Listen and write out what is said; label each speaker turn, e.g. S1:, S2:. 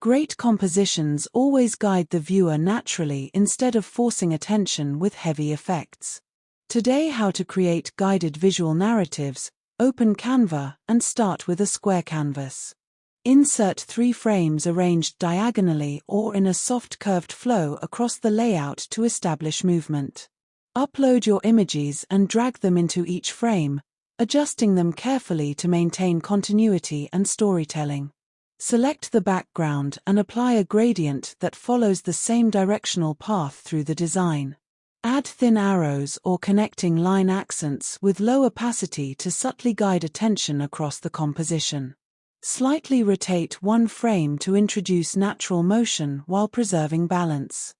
S1: Great compositions always guide the viewer naturally instead of forcing attention with heavy effects. Today, how to create guided visual narratives. Open Canva and start with a square canvas. Insert 3 frames arranged diagonally or in a soft curved flow across the layout to establish movement. Upload your images and drag them into each frame, adjusting them carefully to maintain continuity and storytelling. Select the background and apply a gradient that follows the same directional path through the design. Add thin arrows or connecting line accents with low opacity to subtly guide attention across the composition. Slightly rotate one frame to introduce natural motion while preserving balance.